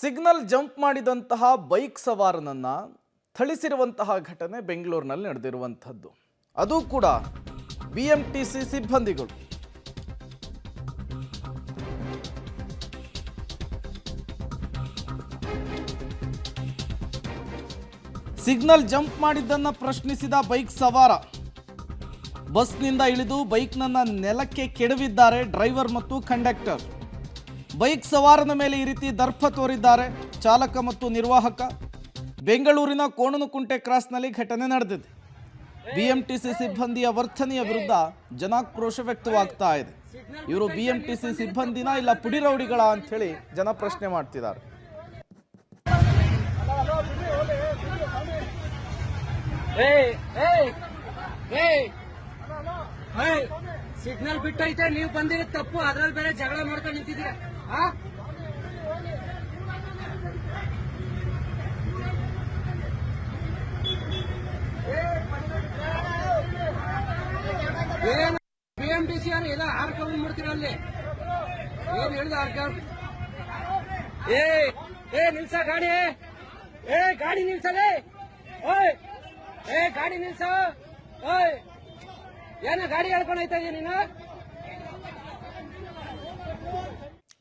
Signal jump ಮಾಡಿದಂತಹ bike ಸವಾರನನ್ನ ಥಳಿಸಿರುವಂತಹ ಘಟನೆ ಬೆಂಗಳೂರಿನಲ್ಲಿ ನಡೆದಿರುವಂಥದ್ದು. ಅದು ಕೂಡ ಬಿಎಂಟಿಸಿ ಸಿಬ್ಬಂದಿಗಳು. ಸಿಗ್ನಲ್ ಜಂಪ್ ಮಾಡಿದ್ದನ್ನ ಪ್ರಶ್ನಿಸಿದ ಬೈಕ್ ಸವಾರ ಬಸ್ನಿಂದ ಇಳಿದು ಬೈಕ್ನನ್ನ ನೆಲಕ್ಕೆ ಕೆಡವಿದ್ದಾರೆ ಡ್ರೈವರ್ ಮತ್ತು ಕಂಡಕ್ಟರ್. ಬೈಕ್ ಸವಾರನ ಮೇಲೆ ಈ ರೀತಿ ದರ್ಪ ತೋರಿದ್ದಾರೆ ಚಾಲಕ ಮತ್ತು ನಿರ್ವಾಹಕ. ಬೆಂಗಳೂರಿನ ಕೋಣನಕುಂಟೆ ಕ್ರಾಸ್ನಲ್ಲಿ ಘಟನೆ ನಡೆದಿದೆ. ಬಿಎಂಟಿಸಿ ಸಿಬ್ಬಂದಿಯ ವರ್ತನೆಯ ವಿರುದ್ಧ ಜನಾಕ್ರೋಶ ವ್ಯಕ್ತವಾಗ್ತಾ ಇದೆ. ಇವರು ಬಿಎಂಟಿಸಿ ಸಿಬ್ಬಂದಿನ ಇಲ್ಲ ಪುಡಿ ರೌಡಿಗಳ ಅಂತ ಹೇಳಿ ಜನ ಪ್ರಶ್ನೆ ಮಾಡ್ತಿದ್ದಾರೆ. ಸಿಗ್ನಲ್ ಬಿಟ್ಟೈತೆ, ನೀವು ಬಂದಿರೋದು ತಪ್ಪು, ಅದ್ರಲ್ಲಿ ಬೇರೆ ಜಗಳ ಮಾಡ್ಕೊಂಡು ನಿಂತಿದ್ದೀರಾ. ಏನು ಬಿಎಂಟಿಸಿ ಅವ್ರು ಎಲ್ಲ ಹಾರ್ಕೊಂಡು ಮಾಡ್ತೀರ ಅಲ್ಲಿ? ಏನ್ ಹೇಳಿದ ಹಾರ್ಕೊಂಡು? ನಿಲ್ಸ ಗಾಡಿ, ಗಾಡಿ ನಿಲ್ಸಲೇ, ಗಾಡಿ ನಿಲ್ಸ. ಏನ ಗಾಡಿ ಹೇಳ್ಕೊಂಡು ಹೋಯ್ತಾ ಇದೀಯ ನೀನು?